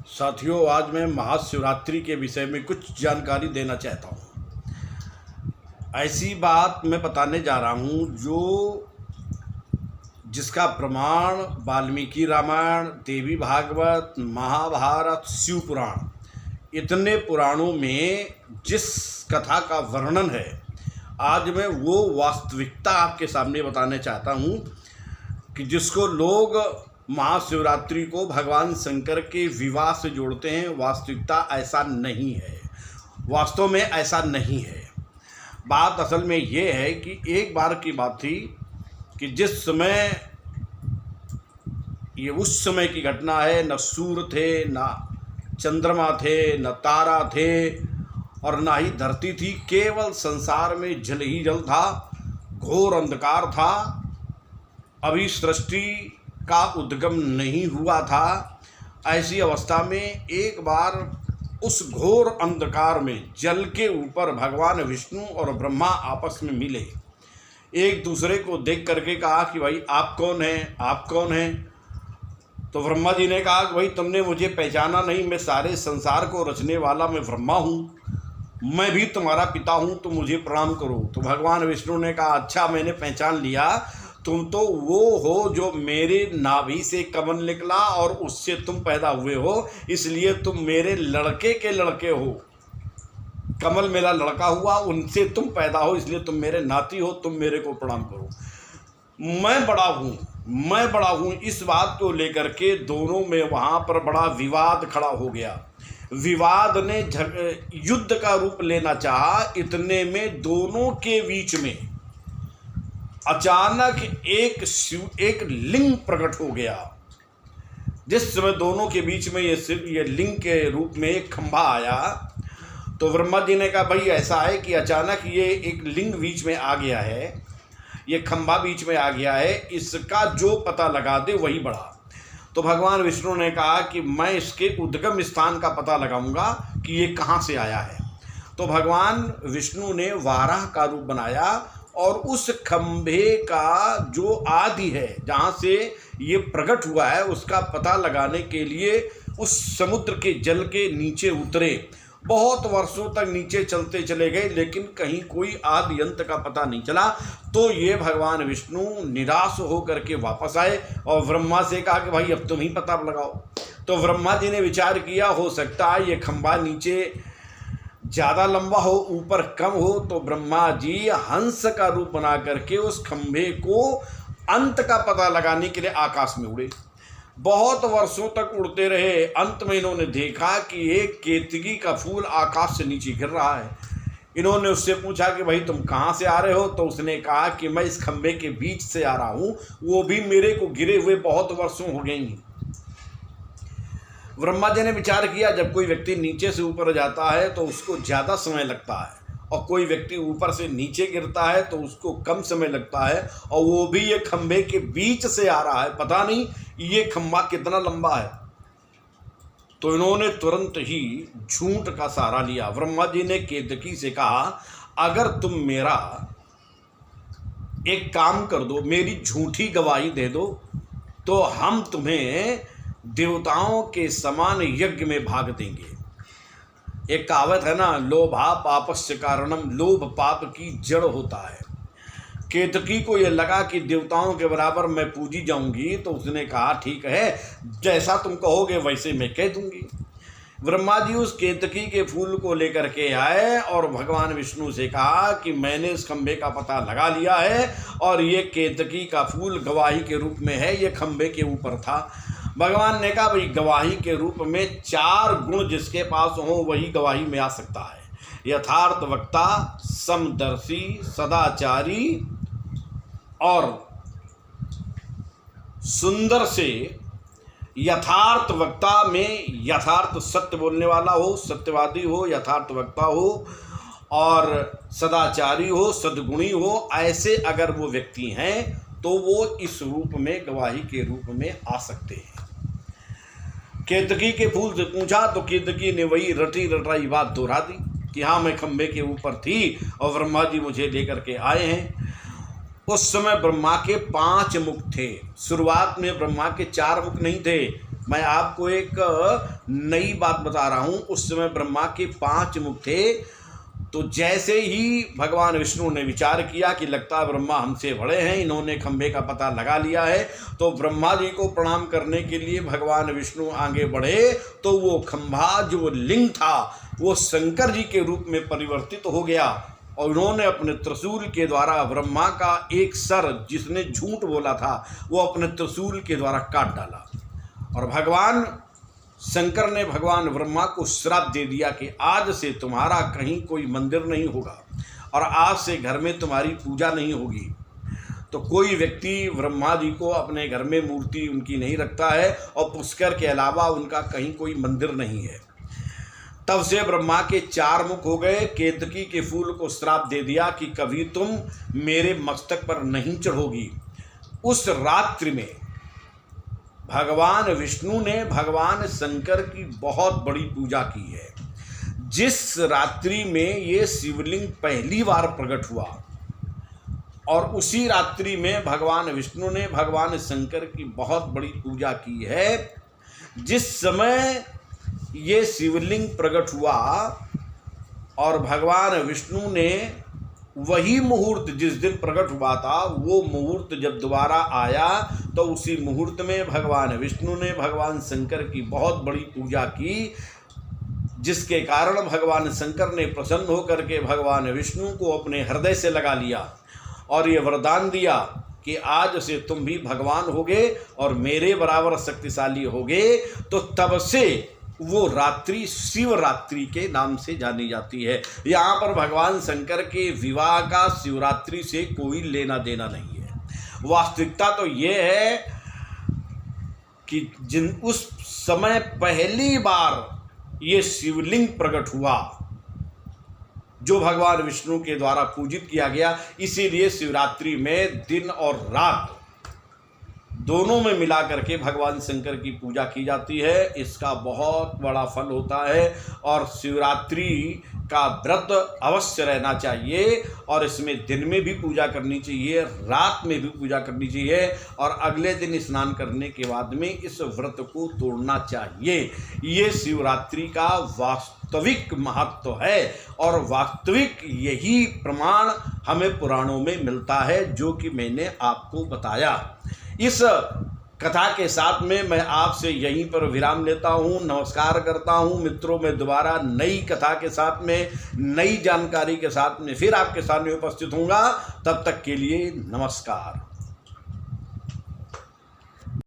साथियों, आज मैं महाशिवरात्रि के विषय में कुछ जानकारी देना चाहता हूँ। ऐसी बात मैं बताने जा रहा हूँ जिसका प्रमाण वाल्मीकि रामायण, देवी भागवत, महाभारत, शिव पुराण, इतने पुराणों में जिस कथा का वर्णन है, आज मैं वो वास्तविकता आपके सामने बताने चाहता हूँ कि जिसको लोग महाशिवरात्रि को भगवान शंकर के विवाह से जोड़ते हैं। वास्तविकता ऐसा नहीं है, वास्तव में ऐसा नहीं है। बात असल में ये है कि एक बार की बात थी कि जिस समय, ये उस समय की घटना है, न सूर्य थे, न चंद्रमा थे, न तारा थे और ना ही धरती थी। केवल संसार में जल ही जल था, घोर अंधकार था। अभी सृष्टि का उद्गम नहीं हुआ था। ऐसी अवस्था में एक बार उस घोर अंधकार में जल के ऊपर भगवान विष्णु और ब्रह्मा आपस में मिले। एक दूसरे को देख करके कहा कि भाई आप कौन हैं, आप कौन हैं। तो ब्रह्मा जी ने कहा कि भाई तुमने मुझे पहचाना नहीं, मैं सारे संसार को रचने वाला मैं ब्रह्मा हूँ, मैं भी तुम्हारा पिता हूँ, तो मुझे प्रणाम करो। तो भगवान विष्णु ने कहा अच्छा, मैंने पहचान लिया, तुम तो वो हो जो मेरे नाभि से कमल निकला और उससे तुम पैदा हुए हो, इसलिए तुम मेरे लड़के के लड़के हो। कमल मेरा लड़का हुआ, उनसे तुम पैदा हो, इसलिए तुम मेरे नाती हो, तुम मेरे को प्रणाम करो। मैं बड़ा हूँ, मैं बड़ा हूँ। इस बात को लेकर के दोनों में वहाँ पर बड़ा विवाद खड़ा हो गया। विवाद ने युद्ध का रूप लेना चाहा। इतने में दोनों के बीच में अचानक एक लिंग प्रकट हो गया। जिस समय दोनों के बीच में ये लिंग के रूप में एक खंभा आया, तो ब्रह्मा जी ने कहा भाई ऐसा है कि अचानक ये एक लिंग बीच में आ गया है, ये खंभा बीच में आ गया है, इसका जो पता लगा दे वही बड़ा। तो भगवान विष्णु ने कहा कि मैं इसके उद्गम स्थान का पता लगाऊंगा कि ये कहाँ से आया है। तो भगवान विष्णु ने वाराह का रूप बनाया और उस खंभे का जो आदि है, जहाँ से ये प्रकट हुआ है, उसका पता लगाने के लिए उस समुद्र के जल के नीचे उतरे। बहुत वर्षों तक नीचे चलते चले गए, लेकिन कहीं कोई आदि अंत का पता नहीं चला। तो ये भगवान विष्णु निराश होकर के वापस आए और ब्रह्मा से कहा कि भाई अब तुम ही पता लगाओ। तो ब्रह्मा जी ने विचार किया, हो सकता है ये खंभा नीचे ज़्यादा लंबा हो, ऊपर कम हो। तो ब्रह्मा जी हंस का रूप बना करके उस खंभे को अंत का पता लगाने के लिए आकाश में उड़े। बहुत वर्षों तक उड़ते रहे। अंत में इन्होंने देखा कि एक केतकी का फूल आकाश से नीचे गिर रहा है। इन्होंने उससे पूछा कि भाई तुम कहाँ से आ रहे हो। तो उसने कहा कि मैं इस खंभे के बीच से आ रहा हूँ, वो भी मेरे को गिरे हुए बहुत वर्षों हो गए हैं। ब्रह्मा जी ने विचार किया, जब कोई व्यक्ति नीचे से ऊपर जाता है तो उसको ज़्यादा समय लगता है, और कोई व्यक्ति ऊपर से नीचे गिरता है तो उसको कम समय लगता है, और वो भी ये खंभे के बीच से आ रहा है। पता नहीं ये खंभा कितना लंबा है। तो इन्होंने तुरंत ही झूठ का सहारा लिया। ब्रह्मा जी ने केतकी से कहा, अगर तुम मेरा एक काम कर दो, मेरी झूठी गवाही दे दो, तो हम तुम्हें देवताओं के समान यज्ञ में भाग देंगे। एक कहावत है ना, लोभा पापस्य कारणम, लोभ पाप की जड़ होता है। केतकी को यह लगा कि देवताओं के बराबर मैं पूजी जाऊंगी, तो उसने कहा ठीक है, जैसा तुम कहोगे वैसे मैं कह दूंगी। ब्रह्मा जी उस केतकी के फूल को लेकर के आए और भगवान विष्णु से कहा कि मैंने इस खंभे का पता लगा लिया है और ये केतकी का फूल गवाही के रूप में है, ये खंभे के ऊपर था। भगवान ने कहा भाई गवाही के रूप में 4 गुण जिसके पास हो वही गवाही में आ सकता है। यथार्थ वक्ता, समदर्शी, सदाचारी और सुंदर से। यथार्थ वक्ता में यथार्थ सत्य बोलने वाला हो, सत्यवादी हो, यथार्थ वक्ता हो, और सदाचारी हो, सद्गुणी हो। ऐसे अगर वो व्यक्ति हैं तो वो इस रूप में गवाही के रूप में आ सकते हैं। केतकी के फूल से पूछा तो केतकी ने वही रटी रटाई बात दोहरा दी कि हाँ मैं खंभे के ऊपर थी और ब्रह्मा जी मुझे लेकर के आए हैं। उस समय ब्रह्मा के 5 मुख थे। शुरुआत में ब्रह्मा के 4 मुख नहीं थे, मैं आपको एक नई बात बता रहा हूँ। उस समय ब्रह्मा के 5 मुख थे। तो जैसे ही भगवान विष्णु ने विचार किया कि लगता है ब्रह्मा हमसे बड़े हैं, इन्होंने खंभे का पता लगा लिया है, तो ब्रह्मा जी को प्रणाम करने के लिए भगवान विष्णु आगे बढ़े तो वो खंभा जो लिंग था वो शंकर जी के रूप में परिवर्तित हो गया और उन्होंने अपने त्रिशूल के द्वारा ब्रह्मा का एक सर, जिसने झूठ बोला था, वो अपने त्रिशूल के द्वारा काट डाला। और भगवान शंकर ने भगवान ब्रह्मा को श्राप दे दिया कि आज से तुम्हारा कहीं कोई मंदिर नहीं होगा और आज से घर में तुम्हारी पूजा नहीं होगी। तो कोई व्यक्ति ब्रह्मा जी को अपने घर में मूर्ति उनकी नहीं रखता है और पुष्कर के अलावा उनका कहीं कोई मंदिर नहीं है। तब से ब्रह्मा के 4 मुख हो गए। केतकी के फूल को श्राप दे दिया कि कभी तुम मेरे मस्तक पर नहीं चढ़ोगी। उस रात्रि में भगवान विष्णु ने भगवान शंकर की बहुत बड़ी पूजा की है। जिस रात्रि में ये शिवलिंग पहली बार प्रकट हुआ और उसी रात्रि में भगवान विष्णु ने भगवान शंकर की बहुत बड़ी पूजा की है। जिस समय ये शिवलिंग प्रकट हुआ और भगवान विष्णु ने वही मुहूर्त जिस दिन प्रकट हुआ था, वो मुहूर्त जब दोबारा आया तो उसी मुहूर्त में भगवान विष्णु ने भगवान शंकर की बहुत बड़ी पूजा की, जिसके कारण भगवान शंकर ने प्रसन्न होकर के भगवान विष्णु को अपने हृदय से लगा लिया और ये वरदान दिया कि आज से तुम भी भगवान होगे और मेरे बराबर शक्तिशाली होगे। तो तब से वो रात्रि शिवरात्रि के नाम से जानी जाती है। यहाँ पर भगवान शंकर के विवाह का शिवरात्रि से कोई लेना देना नहीं है। वास्तविकता तो ये है कि उस समय पहली बार ये शिवलिंग प्रकट हुआ जो भगवान विष्णु के द्वारा पूजित किया गया। इसीलिए शिवरात्रि में दिन और रात दोनों में मिला करके भगवान शंकर की पूजा की जाती है। इसका बहुत बड़ा फल होता है और शिवरात्रि का व्रत अवश्य रहना चाहिए और इसमें दिन में भी पूजा करनी चाहिए, रात में भी पूजा करनी चाहिए और अगले दिन स्नान करने के बाद में इस व्रत को तोड़ना चाहिए। ये शिवरात्रि का वास्तविक महत्व है और वास्तविक यही प्रमाण हमें पुराणों में मिलता है, जो कि मैंने आपको बताया। इस कथा के साथ में मैं आपसे यहीं पर विराम लेता हूँ, नमस्कार करता हूँ। मित्रों, मैं दोबारा नई कथा के साथ में, नई जानकारी के साथ में फिर आपके सामने उपस्थित होऊंगा। तब तक के लिए नमस्कार।